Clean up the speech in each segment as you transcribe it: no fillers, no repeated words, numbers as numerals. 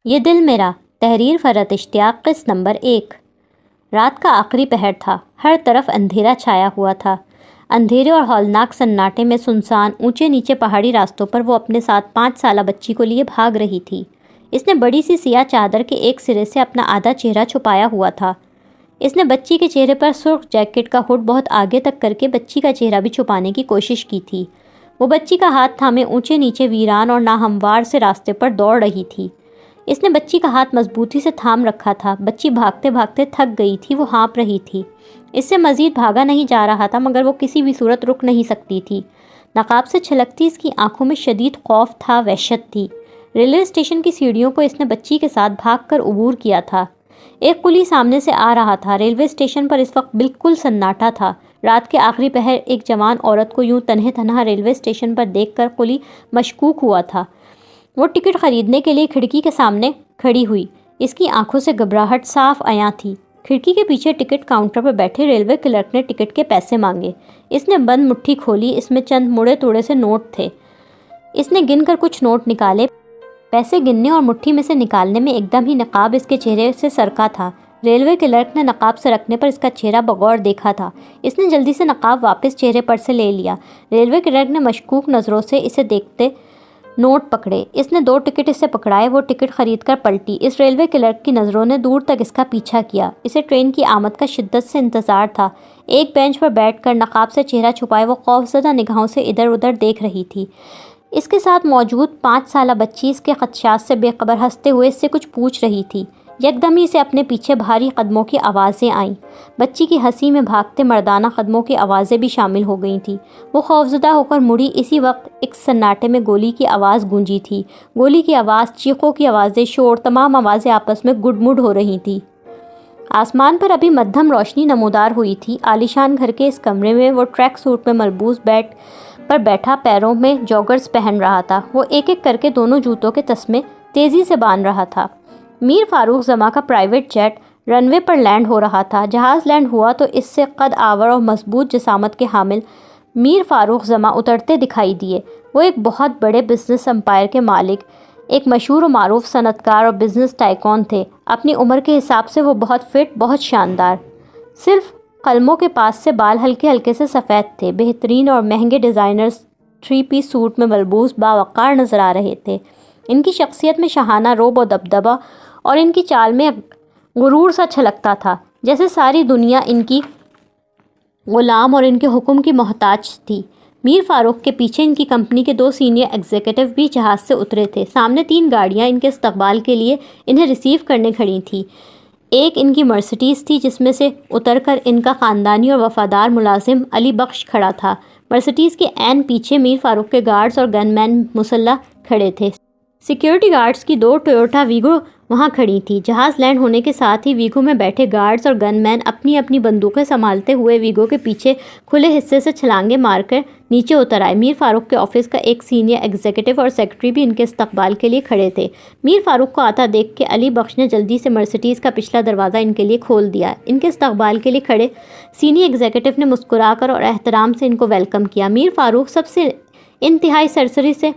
یہ دل میرا، تحریر فرحت اشتیاق، قسط نمبر 1۔ رات کا آخری پہر تھا، ہر طرف اندھیرا چھایا ہوا تھا۔ اندھیرے اور ہولناک سناٹے میں سنسان اونچے نیچے پہاڑی راستوں پر وہ اپنے ساتھ 5 سالہ بچی کو لیے بھاگ رہی تھی۔ اس نے بڑی سی سیاہ چادر کے ایک سرے سے اپنا آدھا چہرہ چھپایا ہوا تھا۔ اس نے بچی کے چہرے پر سرخ جیکٹ کا ہڈ بہت آگے تک کر کے بچی کا چہرہ بھی چھپانے کی کوشش کی تھی۔ وہ بچی کا ہاتھ تھامے اونچے نیچے ویران اور ناہموار سے راستے پر دوڑ رہی تھی۔ اس نے بچی کا ہاتھ مضبوطی سے تھام رکھا تھا۔ بچی بھاگتے بھاگتے تھک گئی تھی، وہ ہانپ رہی تھی۔ اس سے مزید بھاگا نہیں جا رہا تھا، مگر وہ کسی بھی صورت رک نہیں سکتی تھی۔ نقاب سے چھلکتی اس کی آنکھوں میں شدید خوف تھا، وحشت تھی۔ ریلوے اسٹیشن کی سیڑھیوں کو اس نے بچی کے ساتھ بھاگ کر عبور کیا تھا۔ ایک کلی سامنے سے آ رہا تھا۔ ریلوے اسٹیشن پر اس وقت بالکل سناٹا تھا۔ رات کے آخری پہر ایک جوان عورت کو یوں تنہے تنہا ریلوے اسٹیشن پر دیکھ کر کلی مشکوک ہوا تھا۔ وہ ٹکٹ خریدنے کے لیے کھڑکی کے سامنے کھڑی ہوئی۔ اس کی آنکھوں سے گھبراہٹ صاف عیاں تھی۔ کھڑکی کے پیچھے ٹکٹ کاؤنٹر پر بیٹھے ریلوے کلرک نے ٹکٹ کے پیسے مانگے۔ اس نے بند مٹھی کھولی، اس میں چند مڑے توڑے سے نوٹ تھے۔ اس نے گن کر کچھ نوٹ نکالے۔ پیسے گننے اور مٹھی میں سے نکالنے میں ایک دم ہی نقاب اس کے چہرے سے سرکا تھا۔ ریلوے کلرک نے نقاب سے رکھنے پر اس کا چہرہ بغور دیکھا تھا۔ اس نے جلدی سے نقاب واپس چہرے پر سے لے لیا۔ ریلوے کلرک نے مشکوک نظروں سے اسے دیکھتے نوٹ پکڑے۔ اس نے 2 ٹکٹ اسے پکڑائے۔ وہ ٹکٹ خرید کر پلٹی۔ اس ریلوے کلرک کی نظروں نے دور تک اس کا پیچھا کیا۔ اسے ٹرین کی آمد کا شدت سے انتظار تھا۔ ایک بینچ پر بیٹھ کر نقاب سے چہرہ چھپائے وہ خوفزدہ نگاہوں سے ادھر ادھر دیکھ رہی تھی۔ اس کے ساتھ موجود 5 سالہ بچی اس کے خدشات سے بے خبر ہنستے ہوئے اس سے کچھ پوچھ رہی تھی۔ یکدم ہی اسے اپنے پیچھے بھاری قدموں کی آوازیں آئیں۔ بچی کی ہنسی میں بھاگتے مردانہ قدموں کی آوازیں بھی شامل ہو گئی تھیں۔ وہ خوفزدہ ہو کر مڑی۔ اسی وقت ایک سناٹے میں گولی کی آواز گونجی تھی۔ گولی کی آواز، چیخوں کی آوازیں، شور، تمام آوازیں آپس میں گڈ مڈ ہو رہی تھیں۔ آسمان پر ابھی مدھم روشنی نمودار ہوئی تھی۔ عالیشان گھر کے اس کمرے میں وہ ٹریک سوٹ میں ملبوس بیڈ پر بیٹھا پیروں میں جوگرز پہن رہا تھا۔ وہ ایک ایک کر کے دونوں جوتوں کے تسمے تیزی سے باندھ رہا تھا۔ میر فاروق زماں کا پرائیویٹ جیٹ رن وے پر لینڈ ہو رہا تھا۔ جہاز لینڈ ہوا تو اس سے قد آور اور مضبوط جسامت کے حامل میر فاروق زماں اترتے دکھائی دیے۔ وہ ایک بہت بڑے بزنس امپائر کے مالک، ایک مشہور و معروف صنعت کار اور بزنس ٹائکون تھے۔ اپنی عمر کے حساب سے وہ بہت فٹ، بہت شاندار۔ صرف قلموں کے پاس سے بال ہلکے ہلکے سے سفید تھے۔ بہترین اور مہنگے ڈیزائنر 3 پیس سوٹ میں ملبوس باوقار نظر آ رہے تھے۔ ان کی شخصیت میں شاہانہ رعب و دبدبہ اور ان کی چال میں غرور سا چھلکتا تھا، جیسے ساری دنیا ان کی غلام اور ان کے حکم کی محتاج تھی۔ میر فاروق کے پیچھے ان کی کمپنی کے 2 سینئر ایگزیکٹو بھی جہاز سے اترے تھے۔ سامنے 3 گاڑیاں ان کے استقبال کے لیے انہیں ریسیو کرنے کھڑی تھیں۔ ایک ان کی مرسڈیز تھی، جس میں سے اتر کر ان کا خاندانی اور وفادار ملازم علی بخش کھڑا تھا۔ مرسڈیز کے عین پیچھے میر فاروق کے گارڈز اور گن مین مسلح کھڑے تھے۔ سیکیورٹی گارڈز کی 2 ٹویوٹا ویگو وہاں کھڑی تھی۔ جہاز لینڈ ہونے کے ساتھ ہی ویگو میں بیٹھے گارڈز اور گن مین اپنی اپنی بندوقیں سنبھالتے ہوئے ویگو کے پیچھے کھلے حصے سے چھلانگیں مار کر نیچے اتر آئے۔ میر فاروق کے آفس کا ایک سینئر ایگزیکٹو اور سیکرٹری بھی ان کے استقبال کے لیے کھڑے تھے۔ میر فاروق کو آتا دیکھ کے علی بخش نے جلدی سے مرسڈیز کا پچھلا دروازہ ان کے لیے کھول دیا۔ ان کے استقبال کے لیے کھڑے سینئر ایگزیکٹو نے مسکرا کر اور احترام سے ان کو ویلکم کیا۔ میر فاروق سب سے انتہائی سرسری سے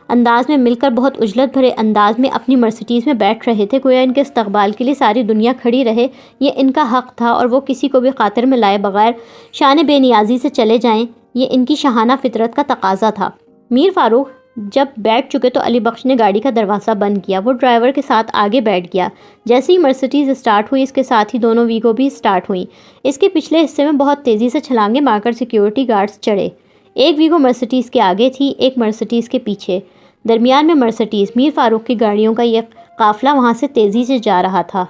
انداز میں مل کر بہت عجلت بھرے انداز میں اپنی مرسڈیز میں بیٹھ رہے تھے، گویا ان کے استقبال کے لیے ساری دنیا کھڑی رہے یہ ان کا حق تھا اور وہ کسی کو بھی خاطر میں لائے بغیر شان بے نیازی سے چلے جائیں یہ ان کی شاہانہ فطرت کا تقاضا تھا۔ میر فاروق جب بیٹھ چکے تو علی بخش نے گاڑی کا دروازہ بند کیا۔ وہ ڈرائیور کے ساتھ آگے بیٹھ گیا۔ جیسے ہی مرسڈیز اسٹارٹ ہوئی، اس کے ساتھ ہی دونوں ویگو بھی اسٹارٹ ہوئیں۔ اس کے پچھلے حصے میں بہت تیزی سے چھلانگیں مار کر سیکیورٹی گارڈز چڑھے۔ ایک ویگو مرسڈیز کے آگے تھی، ایک مرسڈیز کے پیچھے، درمیان میں مرسڈیز۔ میر فاروق کی گاڑیوں کا یہ قافلہ وہاں سے تیزی سے جا رہا تھا۔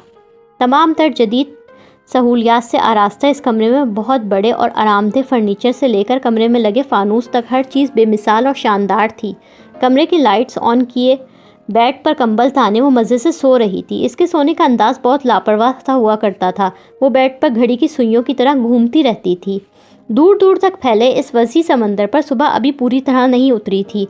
تمام تر جدید سہولیات سے آراستہ اس کمرے میں بہت بڑے اور آرام دہ فرنیچر سے لے کر کمرے میں لگے فانوس تک ہر چیز بے مثال اور شاندار تھی۔ کمرے کی لائٹس آن کیے بیڈ پر کمبل تانے وہ مزے سے سو رہی تھی۔ اس کے سونے کا انداز بہت لاپرواہ سا ہوا کرتا تھا۔ وہ بیڈ پر گھڑی کی سوئیوں کی طرح گھومتی رہتی تھی۔ دور دور تک پھیلے اس وسیع سمندر پر صبح ابھی پوری طرح نہیں اتری تھی۔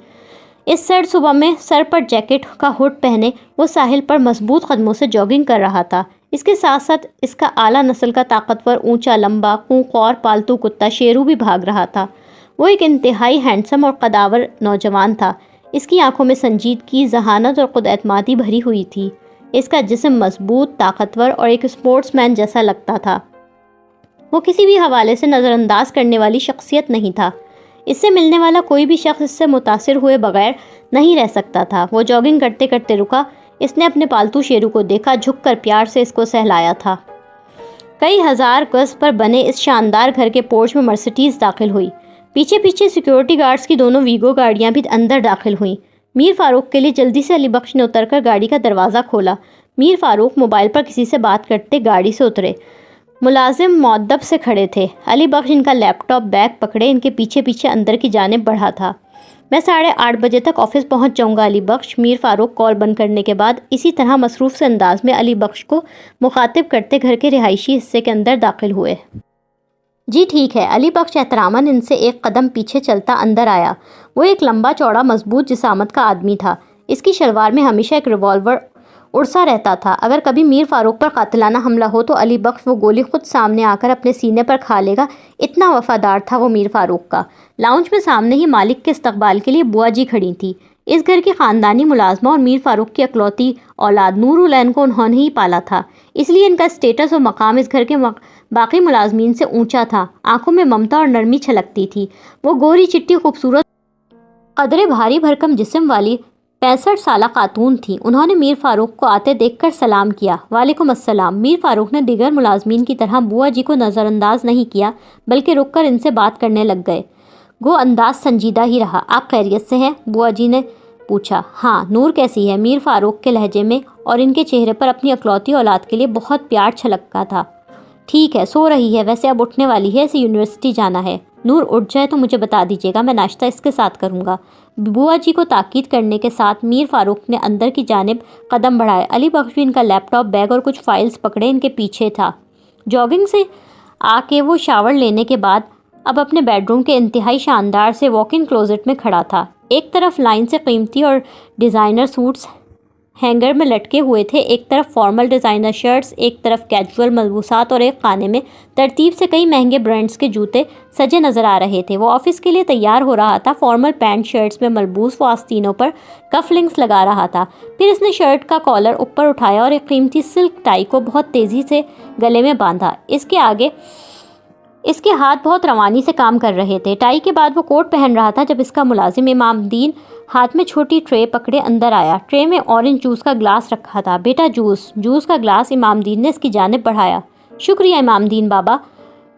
اس سرد صبح میں سر پر جیکٹ کا ہڈ پہنے وہ ساحل پر مضبوط قدموں سے جاگنگ کر رہا تھا۔ اس کے ساتھ ساتھ اس کا اعلیٰ نسل کا طاقتور، اونچا، لمبا، خونخوار پالتو کتا شیرو بھی بھاگ رہا تھا۔ وہ ایک انتہائی ہینڈسم اور قداور نوجوان تھا۔ اس کی آنکھوں میں سنجیدگی، ذہانت اور خود اعتمادی بھری ہوئی تھی۔ اس کا جسم مضبوط، طاقتور اور ایک اسپورٹس مین جیسا لگتا تھا۔ وہ کسی بھی حوالے سے نظر انداز کرنے والی شخصیت نہیں تھا۔ اس سے ملنے والا کوئی بھی شخص اس سے متاثر ہوئے بغیر نہیں رہ سکتا تھا۔ وہ جاگنگ کرتے کرتے رکا۔ اس نے اپنے پالتو شیرو کو دیکھا، جھک کر پیار سے اس کو سہلایا تھا۔ کئی ہزار گز پر بنے اس شاندار گھر کے پورچ میں مرسیڈیز داخل ہوئی۔ پیچھے پیچھے سیکیورٹی گارڈز کی دونوں ویگو گاڑیاں بھی اندر داخل ہوئیں۔ میر فاروق کے لیے جلدی سے علی بخش نے اتر کر گاڑی کا دروازہ کھولا۔ میر فاروق موبائل پر کسی سے بات کرتے گاڑی سے اترے۔ ملازم مؤدب سے کھڑے تھے۔ علی بخش ان کا لیپ ٹاپ بیگ پکڑے ان کے پیچھے پیچھے اندر کی جانب بڑھا تھا۔ میں 8:30 بجے تک آفس پہنچ جاؤں گا علی بخش۔ میر فاروق کال بند کرنے کے بعد اسی طرح مصروف سے انداز میں علی بخش کو مخاطب کرتے گھر کے رہائشی حصے کے اندر داخل ہوئے۔ جی ٹھیک ہے۔ علی بخش احتراماً ان سے ایک قدم پیچھے چلتا اندر آیا۔ وہ ایک لمبا چوڑا مضبوط جسامت کا آدمی تھا۔ اس کی شلوار میں ہمیشہ ایک ریوالور اڑسا رہتا تھا۔ اگر کبھی میر فاروق پر قاتلانہ حملہ ہو تو علی بخش وہ گولی خود سامنے آ کر اپنے سینے پر کھا لے گا، اتنا وفادار تھا وہ میر فاروق کا۔ لاؤنج میں سامنے ہی مالک کے استقبال کے لیے بوا جی کھڑی تھی۔ اس گھر کی خاندانی ملازمہ اور میر فاروق کی اکلوتی اولاد نور العین کو انہوں نے ہی پالا تھا، اس لیے ان کا اسٹیٹس اور مقام اس گھر کے باقی ملازمین سے اونچا تھا۔ آنکھوں میں ممتا اور نرمی چھلکتی تھی۔ وہ گوری چٹی خوبصورت قدرے بھاری بھرکم جسم والی 65 سالہ خاتون تھی۔ انہوں نے میر فاروق کو آتے دیکھ کر سلام کیا۔ وعلیکم السلام۔ میر فاروق نے دیگر ملازمین کی طرح بوا جی کو نظر انداز نہیں کیا، بلکہ رک کر ان سے بات کرنے لگ گئے۔ گو انداز سنجیدہ ہی رہا۔ آپ خیریت سے ہیں؟ بوا جی نے پوچھا۔ ہاں، نور کیسی ہے؟ میر فاروق کے لہجے میں، اور ان کے چہرے پر اپنی اکلوتی اولاد کے لیے بہت پیار چھلکا تھا۔ ٹھیک ہے، سو رہی ہے، ویسے اب اٹھنے والی ہے، اسے یونیورسٹی جانا ہے۔ نور اٹھ جائے تو مجھے بتا دیجیے گا، میں ناشتہ اس کے ساتھ کروں گا۔ بوا جی کو تاکید کرنے کے ساتھ میر فاروق نے اندر کی جانب قدم بڑھائے۔ علی بخش بھی ان کا لیپ ٹاپ بیگ اور کچھ فائلز پکڑے ان کے پیچھے تھا۔ جاگنگ سے آ کے وہ شاور لینے کے بعد اب اپنے بیڈ روم کے انتہائی شاندار سے واک ان کلوزٹ میں کھڑا تھا۔ ایک طرف لائن سے قیمتی اور ڈیزائنر سوٹس ہینگر میں لٹکے ہوئے تھے، ایک طرف فارمل ڈیزائنر شرٹس، ایک طرف کیجول ملبوسات، اور ایک خانے میں ترتیب سے کئی مہنگے برانڈز کے جوتے سجے نظر آ رہے تھے۔ وہ آفس کے لیے تیار ہو رہا تھا۔ فارمل پینٹ شرٹس میں ملبوس وہ آستینوں پر کف لنکس لگا رہا تھا۔ پھر اس نے شرٹ کا کالر اوپر اٹھایا اور ایک قیمتی سلک ٹائی کو بہت تیزی سے گلے میں باندھا۔ اس کے ہاتھ بہت روانی سے کام کر رہے تھے۔ ٹائی کے بعد وہ کوٹ پہن رہا تھا جب اس کا ملازم امام الدین ہاتھ میں چھوٹی ٹرے پکڑے اندر آیا۔ ٹرے میں اورنج جوس کا گلاس رکھا تھا۔ بیٹا جوس کا گلاس امام الدین نے اس کی جانب بڑھایا۔ شکریہ امام الدین بابا،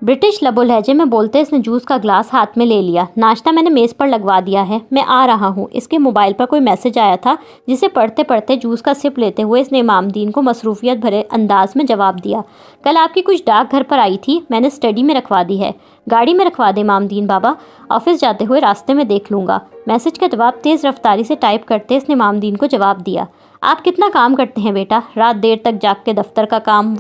برٹش لب و لہجے میں بولتے اس نے جوس کا گلاس ہاتھ میں لے لیا۔ ناشتہ میں نے میز پر لگوا دیا ہے، میں آ رہا ہوں۔ اس کے موبائل پر کوئی میسج آیا تھا جسے پڑھتے پڑھتے جوس کا سپ لیتے ہوئے اس نے امام الدین کو مصروفیت بھرے انداز میں جواب دیا۔ کل آپ کی کچھ ڈاک گھر پر آئی تھی، میں نے اسٹڈی میں رکھوا دی ہے۔ گاڑی میں رکھوا دے امام الدین بابا، آفس جاتے ہوئے راستے میں دیکھ لوں گا۔ میسج کا جواب تیز رفتاری سے ٹائپ کرتے اس نے امام الدین کو جواب دیا۔ آپ کتنا کام کرتے ہیں بیٹا؟ رات دیر تک جاگ کے دفتر کا کام،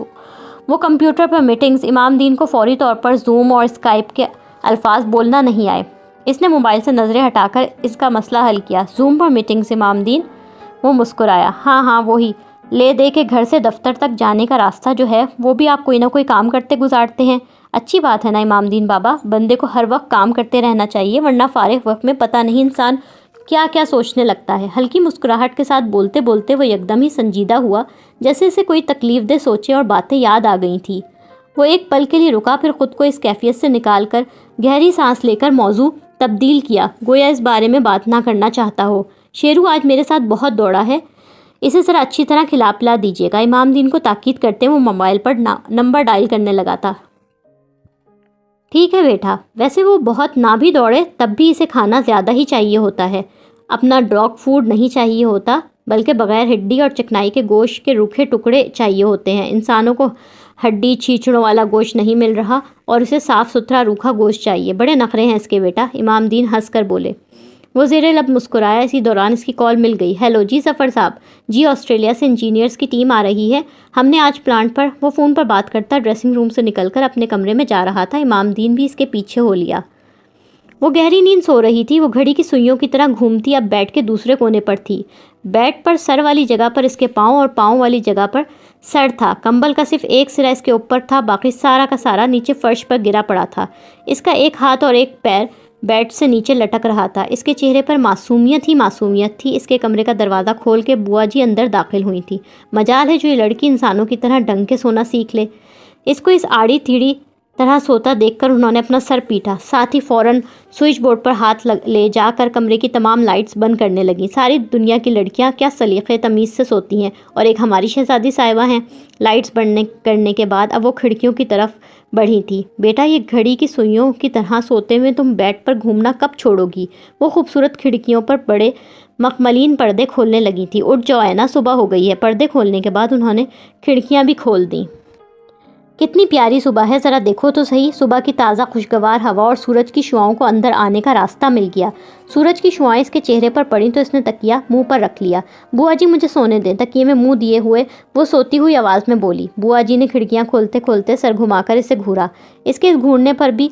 وہ کمپیوٹر پر میٹنگز۔ امام الدین کو فوری طور پر زوم اور اسکائپ کے الفاظ بولنا نہیں آئے۔ اس نے موبائل سے نظریں ہٹا کر اس کا مسئلہ حل کیا۔ زوم پر میٹنگز امام الدین؟ وہ مسکرایا۔ ہاں وہی، لے دے کے گھر سے دفتر تک جانے کا راستہ جو ہے وہ بھی آپ کوئی نہ کوئی کام کرتے گزارتے ہیں۔ اچھی بات ہے نا امام الدین بابا، بندے کو ہر وقت کام کرتے رہنا چاہیے، ورنہ فارغ وقت میں پتہ نہیں انسان کیا کیا سوچنے لگتا ہے۔ ہلکی مسکراہٹ کے ساتھ بولتے بولتے وہ یکدم ہی سنجیدہ ہوا، جیسے اسے کوئی تکلیف دہ سوچیں اور باتیں یاد آ گئی تھیں۔ وہ ایک پل کے لیے رکا، پھر خود کو اس کیفیت سے نکال کر گہری سانس لے کر موضوع تبدیل کیا، گویا اس بارے میں بات نہ کرنا چاہتا ہو۔ شیرو آج میرے ساتھ بہت دوڑا ہے، اسے ذرا اچھی طرح کھلا پلا دیجیے گا۔ امام الدین کو تاکید کرتے وہ موبائل پر نمبر ڈائل کرنے لگا تھا۔ ٹھیک ہے بیٹا، ویسے وہ بہت نہ بھی دوڑے تب بھی اسے کھانا زیادہ ہی چاہیے ہوتا ہے۔ اپنا ڈاگ فوڈ نہیں چاہیے ہوتا، بلکہ بغیر ہڈی اور چکنائی کے گوشت کے روکھے ٹکڑے چاہیے ہوتے ہیں۔ انسانوں کو ہڈی چھیچڑوں والا گوشت نہیں مل رہا اور اسے صاف ستھرا روکھا گوشت چاہیے۔ بڑے نخرے ہیں اس کے بیٹا، امام الدین ہنس کر بولے۔ وہ زیر لب مسکرایا۔ اسی دوران اس کی کال مل گئی۔ ہیلو جی ظفر صاحب، جی آسٹریلیا سے انجینئرز کی ٹیم آ رہی ہے، ہم نے آج پلانٹ پر۔ وہ فون پر بات کرتا ڈریسنگ روم سے نکل کر اپنے کمرے میں جا رہا تھا۔ امام الدین بھی اس کے پیچھے ہو لیا۔ وہ گہری نیند سو رہی تھی۔ وہ گھڑی کی سوئیوں کی طرح گھومتی اب بیڈ کے دوسرے کونے پر تھی۔ بیڈ پر سر والی جگہ پر اس کے پاؤں اور پاؤں والی جگہ پر سر تھا۔ کمبل کا صرف ایک سرا اس کے اوپر تھا، باقی سارا کا سارا نیچے فرش پر گرا پڑا تھا۔ اس کا ایک ہاتھ اور ایک پیر بیڈ سے نیچے لٹک رہا تھا۔ اس کے چہرے پر معصومیت ہی معصومیت تھی۔ اس کے کمرے کا دروازہ کھول کے بوا جی اندر داخل ہوئی تھی۔ مجال ہے جو یہ لڑکی انسانوں کی طرح ڈنگ کے سونا سیکھ لے۔ اس کو اس آڑی تیڑھی طرح سوتا دیکھ کر انہوں نے اپنا سر پیٹا، ساتھ ہی فوراً سوئچ بورڈ پر ہاتھ لے جا کر کمرے کی تمام لائٹس بند کرنے لگیں۔ ساری دنیا کی لڑکیاں کیا سلیقے تمیز سے سوتی ہیں، اور ایک ہماری شہزادی صاحبہ ہیں۔ لائٹس بند کرنے کے بعد اب وہ کھڑکیوں کی طرف بڑھی تھی۔ بیٹا، یہ گھڑی کی سوئیوں کی طرح سوتے ہوئے تم بیڈ پر گھومنا کب چھوڑو گی؟ وہ خوبصورت کھڑکیوں پر بڑے مخملین پردے کھولنے لگی تھی۔ اٹھ جاؤ اینا، صبح ہو گئی ہے۔ پردے کھولنے کے بعد انہوں نے کھڑکیاں بھی کھول دیں۔ کتنی پیاری صبح ہے، ذرا دیکھو تو صحیح۔ صبح کی تازہ خوشگوار ہوا اور سورج کی شعاؤں کو اندر آنے کا راستہ مل گیا۔ سورج کی شعائیں اس کے چہرے پر پڑیں تو اس نے تکیہ منہ پر رکھ لیا۔ بوا جی مجھے سونے دیں، تکیے میں منہ دیے ہوئے وہ سوتی ہوئی آواز میں بولی۔ بوا جی نے کھڑکیاں کھولتے کھولتے سر گھما کر اسے گھورا۔ اس کے اس گھورنے پر بھی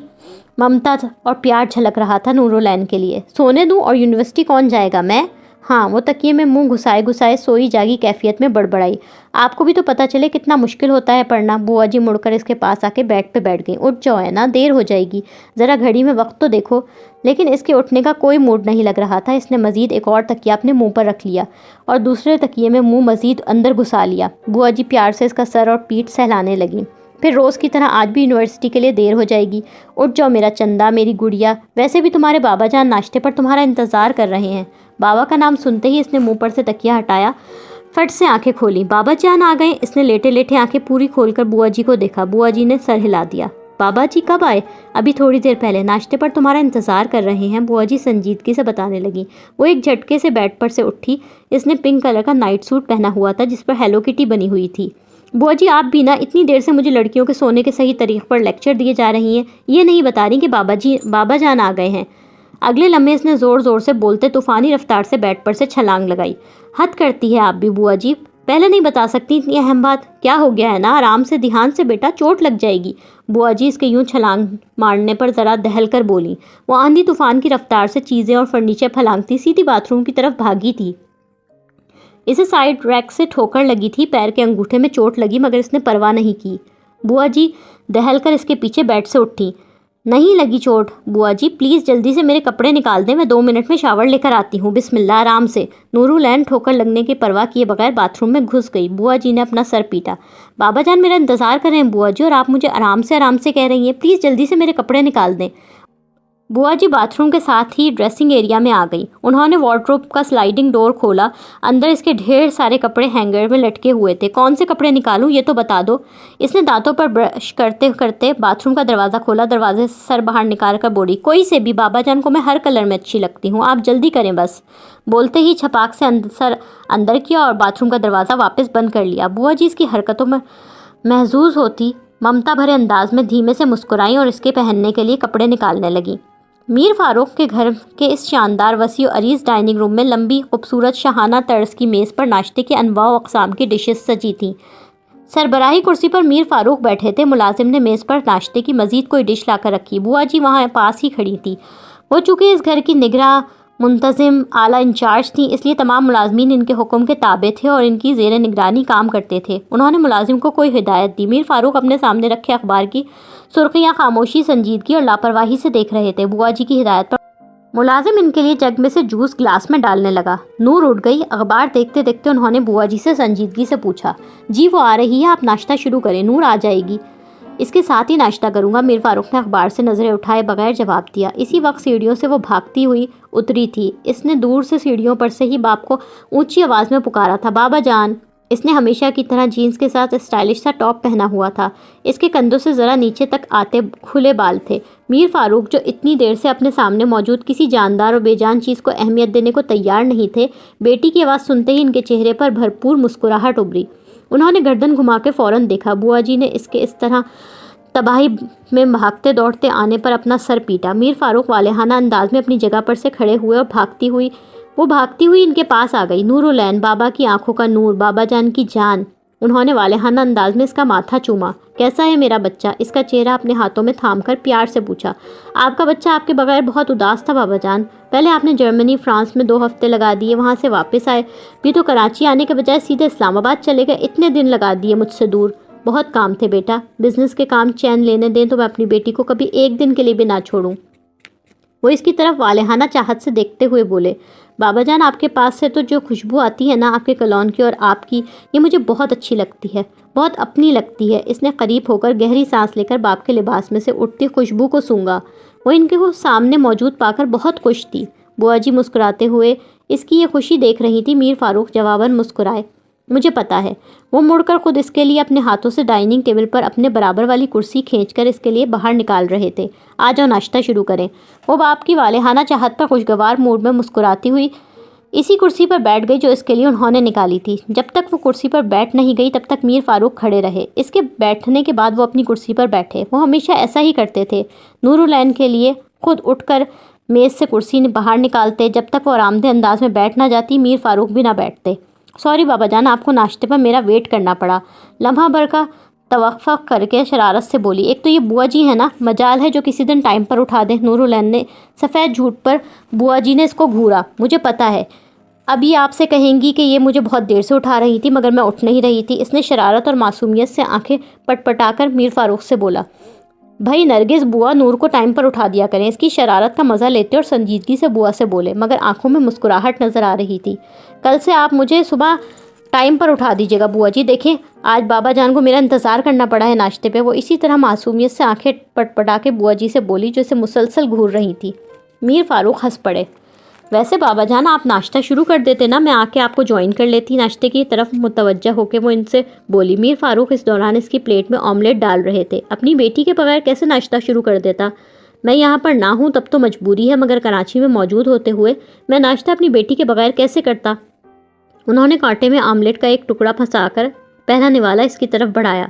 ممتا اور پیار جھلک رہا تھا نورالعین کے لیے۔ سونے دوں اور یونیورسٹی کون جائے گا؟ میں؟ ہاں، وہ تکیے میں منہ گھسائے سوئی جاگی کیفیت میں بڑبڑائی۔ آپ کو بھی تو پتہ چلے کتنا مشکل ہوتا ہے پڑھنا۔ بوا جی مڑ کر اس کے پاس آ کے بیڈ پہ بیٹھ گئیں۔ اٹھ جاؤ اینا، دیر ہو جائے گی، ذرا گھڑی میں وقت تو دیکھو۔ لیکن اس کے اٹھنے کا کوئی موڈ نہیں لگ رہا تھا۔ اس نے مزید ایک اور تکیہ اپنے منہ پر رکھ لیا اور دوسرے تکیے میں منہ مزید اندر گھسا لیا۔ بوا جی پیار سے اس کا سر اور پیٹھ سہلانے لگیں۔ پھر روز کی طرح آج بھی یونیورسٹی کے لیے دیر ہو جائے گی۔ اٹھ جاؤ میرا چندا، میری گڑیا، ویسے بھی تمہارے بابا جان ناشتے پر تمہارا انتظار کر رہے ہیں۔ بابا کا نام سنتے ہی اس نے منہ پر سے تکیہ ہٹایا، فٹ سے آنکھیں کھولیں۔ بابا جان آ گئے؟ اس نے لیٹے لیٹے آنکھیں پوری کھول کر بوا جی کو دیکھا۔ بوا جی نے سر ہلا دیا۔ بابا جی کب آئے؟ ابھی تھوڑی دیر پہلے، ناشتے پر تمہارا انتظار کر رہے ہیں، بوا جی سنجیدگی سے بتانے لگی۔ وہ ایک جھٹکے سے بیڈ پر سے اٹھی۔ اس نے پنک کلر کا نائٹ سوٹ پہنا ہوا تھا جس پر ہیلو کٹی بنی ہوئی تھی۔ بوا جی آپ بھی نا اتنی دیر سے مجھے لڑکیوں کے سونے کے صحیح طریق پر لیکچر دیے جا رہی ہیں، یہ نہیں بتا رہی کہ بابا جان آ گئے ہیں۔ اگلے لمحے اس نے زور زور سے بولتے طوفانی رفتار سے بیڈ پر سے چھلانگ لگائی۔ حد کرتی ہے آپ بھی بوا جی، پہلے نہیں بتا سکتی اتنی اہم بات؟ کیا ہو گیا ہے نا، آرام سے دھیان سے بیٹا، چوٹ لگ جائے گی۔ بوا جی اس کے یوں چھلانگ مارنے پر ذرا دہل کر بولی۔ وہ آندھی طوفان کی رفتار سے چیزیں اور فرنیچر پھلانگتی سیدھی باتھ روم کی طرف بھاگی تھی۔ اسے سائڈ ریک سے ٹھوکر لگی تھی، پیر کے انگوٹھے میں چوٹ لگی مگر اس نے پرواہ نہیں کی۔ بوا جی دہل کر اس کے پیچھے بیڈ سے اٹھی۔ نہیں لگی چوٹ بوا جی، پلیز جلدی سے میرے کپڑے نکال دیں، میں 2 منٹ میں شاور لے کر آتی ہوں، بسم اللہ، آرام سے۔ نورالعین ٹھوکر لگنے کی پرواہ کیے بغیر باتھ روم میں گھس گئی۔ بوا جی نے اپنا سر پیٹا۔ بابا جان میرا انتظار کر رہے ہیں بوا جی، اور آپ مجھے آرام سے کہہ رہی ہیں، پلیز جلدی سے میرے کپڑے نکال دیں۔ بوا جی باتھ روم کے ساتھ ہی ڈریسنگ ایریا میں آ گئی۔ انہوں نے وارڈروب کا سلائڈنگ ڈور کھولا۔ اندر اس کے ڈھیر سارے کپڑے ہینگر میں لٹکے ہوئے تھے۔ کون سے کپڑے نکالوں یہ تو بتا دو۔ اس نے دانتوں پر برش کرتے کرتے باتھ روم کا دروازہ کھولا، دروازے سے سر باہر نکال کر بولی، کوئی سے بھی، بابا جان کو میں ہر کلر میں اچھی لگتی ہوں، آپ جلدی کریں بس۔ بولتے ہی چھپاک سے سر اندر کیا اور باتھ روم کا دروازہ واپس بند کر لیا۔ بوا جی اس کی حرکتوں میں محظوظ ہوتی ممتا بھرے انداز میں دھیمے سے مسکرائیں اور اس کے پہننے کے لیے کپڑے نکالنے لگیں۔ میر فاروق کے گھر کے اس شاندار وسیع و عریض ڈائننگ روم میں لمبی خوبصورت شاہانہ طرز کی میز پر ناشتے کی انواع و اقسام کی ڈشز سجی تھیں۔ سربراہی کرسی پر میر فاروق بیٹھے تھے۔ ملازم نے میز پر ناشتے کی مزید کوئی ڈش لا کر رکھی۔ بوا جی وہاں پاس ہی کھڑی تھی۔ وہ چونکہ اس گھر کی نگراں، منتظم، اعلیٰ انچارج تھیں، اس لیے تمام ملازمین ان کے حکم کے تابع تھے اور ان کی زیر نگرانی کام کرتے تھے۔ انہوں نے ملازم کو کوئی ہدایت دی۔ میر فاروق اپنے سامنے رکھے اخبار کی سرخیاں خاموشی، سنجیدگی اور لاپرواہی سے دیکھ رہے تھے۔ بوا جی کی ہدایت پر ملازم ان کے لیے جگ میں سے جوس گلاس میں ڈالنے لگا۔ نور اٹھ گئی۔ اخبار دیکھتے دیکھتے انہوں نے بوا جی سے سنجیدگی سے پوچھا، جی وہ آ رہی ہے، آپ ناشتہ شروع کریں، نور آ جائے گی، اس کے ساتھ ہی ناشتہ کروں گا۔ میر فاروق نے اخبار سے نظریں اٹھائے بغیر جواب دیا۔ اسی وقت سیڑھیوں سے وہ بھاگتی ہوئی اتری تھی۔ اس نے دور سے سیڑھیوں پر سے ہی باپ کو اونچی آواز میں پکارا تھا، بابا جان۔ اس نے ہمیشہ کی طرح جینز کے ساتھ اسٹائلش سا ٹاپ پہنا ہوا تھا۔ اس کے کندھوں سے ذرا نیچے تک آتے کھلے بال تھے۔ میر فاروق جو اتنی دیر سے اپنے سامنے موجود کسی جاندار اور بے جان چیز کو اہمیت دینے کو تیار نہیں تھے، بیٹی کی آواز سنتے ہی ان کے چہرے پر بھرپور مسکراہٹ ابھری۔ انہوں نے گردن گھما کے فوراً دیکھا۔ بوا جی نے اس کے اس طرح تباہی میں بھاگتے دوڑتے آنے پر اپنا سر پیٹا۔ میر فاروق والہانہ انداز میں اپنی جگہ پر سے کھڑے ہوئے اور بھاگتی ہوئی ان کے پاس آ گئی۔ نورالعین، بابا کی آنکھوں کا نور، بابا جان کی جان۔ انہوں نے والہانہ انداز میں اس کا ماتھا چوما۔ کیسا ہے میرا بچہ؟ اس کا چہرہ اپنے ہاتھوں میں تھام کر پیار سے پوچھا۔ آپ کا بچہ آپ کے بغیر بہت اداس تھا بابا جان۔ پہلے آپ نے جرمنی، فرانس میں 2 ہفتے لگا دیے، وہاں سے واپس آئے بھی تو کراچی آنے کے بجائے سیدھے اسلام آباد چلے گئے، اتنے دن لگا دیے مجھ سے دور۔ بہت کام تھے بیٹا، بزنس کے کام چین لینے دیں تو میں اپنی بیٹی کو کبھی ایک دن کے لیے بھی نہ چھوڑوں۔ وہ اس کی طرف والہانہ چاہت سے دیکھتے ہوئے بولے، بابا جان آپ کے پاس سے تو جو خوشبو آتی ہے نا آپ کے کلون کی اور آپ کی، یہ مجھے بہت اچھی لگتی ہے، بہت اپنی لگتی ہے۔ اس نے قریب ہو کر گہری سانس لے کر باپ کے لباس میں سے اٹھتی خوشبو کو سونگھا۔ وہ ان کے سامنے موجود پا کر بہت خوش تھی۔ بوا جی مسکراتے ہوئے اس کی یہ خوشی دیکھ رہی تھی۔ میر فاروق جواباً مسکرائے، مجھے پتا ہے۔ وہ مڑ کر خود اس کے لیے اپنے ہاتھوں سے ڈائننگ ٹیبل پر اپنے برابر والی کرسی کھینچ کر اس کے لیے باہر نکال رہے تھے۔ آ جاؤ ناشتہ شروع کریں۔ وہ باپ کی والہانہ چاہت پر خوشگوار موڈ میں مسکراتی ہوئی اسی کرسی پر بیٹھ گئی جو اس کے لیے انہوں نے نکالی تھی۔ جب تک وہ کرسی پر بیٹھ نہیں گئی تب تک میر فاروق کھڑے رہے۔ اس کے بیٹھنے کے بعد وہ اپنی کرسی پر بیٹھے۔ وہ ہمیشہ ایسا ہی کرتے تھے۔ نور العین کے لیے خود اٹھ کر میز سے کرسی باہر نکالتے۔ جب تک وہ آرام دہ انداز میں بیٹھ نہ جاتی میر فاروق بھی نہ بیٹھتے۔ سوری بابا جان، آپ کو ناشتے پر میرا ویٹ کرنا پڑا، لمحہ بھر کا توقفہ کر کے شرارت سے بولی۔ ایک تو یہ بوا جی ہے نا، مجال ہے جو کسی دن ٹائم پر اٹھا دیں۔ نور العین نے سفید جھوٹ پر بوا جی نے اس کو گھورا۔ مجھے پتا ہے اب یہ آپ سے کہیں گی کہ یہ مجھے بہت دیر سے اٹھا رہی تھی مگر میں اٹھ نہیں رہی تھی۔ اس نے شرارت اور معصومیت سے آنکھیں پٹ پٹا کر میر فاروق سے بولا، بھائی نرگس، بوا نور کو ٹائم پر اٹھا دیا کریں۔ اس کی شرارت کا مزہ لیتے اور سنجیدگی سے بوا سے بولے مگر آنکھوں میں مسکراہٹ نظر آ رہی تھی۔ کل سے آپ مجھے صبح ٹائم پر اٹھا دیجیے گا بوا جی۔ دیکھیں آج بابا جان کو میرا انتظار کرنا پڑا ہے ناشتے پہ۔ وہ اسی طرح معصومیت سے آنکھیں پٹ پٹا کے بوا جی سے بولی جو اسے مسلسل گھور رہی تھی۔ میر فاروق ہنس پڑے۔ ویسے بابا جان آپ ناشتہ شروع کر دیتے نا، میں آ کے آپ کو جوائن کر لیتی۔ ناشتے کی طرف متوجہ ہو کے وہ ان سے بولی۔ میر فاروق اس دوران اس کی پلیٹ میں آملیٹ ڈال رہے تھے۔ اپنی بیٹی کے بغیر کیسے ناشتہ شروع کر دیتا؟ میں یہاں پر نہ ہوں تب تو مجبوری ہے مگر کراچی میں موجود ہوتے ہوئے میں ناشتہ اپنی بیٹی کے بغیر کیسے کرتا؟ انہوں نے کانٹے میں آملیٹ کا ایک ٹکڑا پھنسا کر پہلا نوالا اس کی طرف بڑھایا۔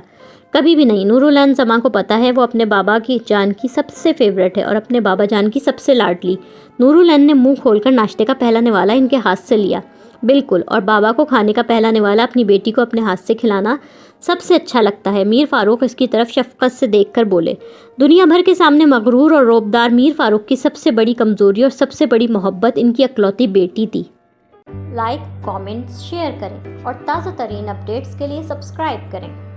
کبھی بھی نہیں، نور العین زماں کو پتا ہے وہ اپنے بابا کی جان کی سب سے فیوریٹ ہے اور اپنے بابا جان کی سب سے لاڈلی۔ نور العین نے منہ کھول کر ناشتے کا پہلا نوالا ان کے ہاتھ سے لیا۔ بالکل، اور بابا کو کھانے کا پہلا نوالا اپنی بیٹی کو اپنے ہاتھ سے کھلانا سب سے اچھا لگتا ہے۔ میر فاروق اس کی طرف شفقت سے دیکھ کر بولے۔ دنیا بھر کے سامنے مغرور اور روبدار میر فاروق کی سب سے بڑی کمزوری اور سب سے بڑی محبت ان کی اکلوتی بیٹی تھی۔ لائک، کامنٹس، شیئر کریں اور تازہ ترین اپڈیٹس کے لیے سبسکرائب کریں۔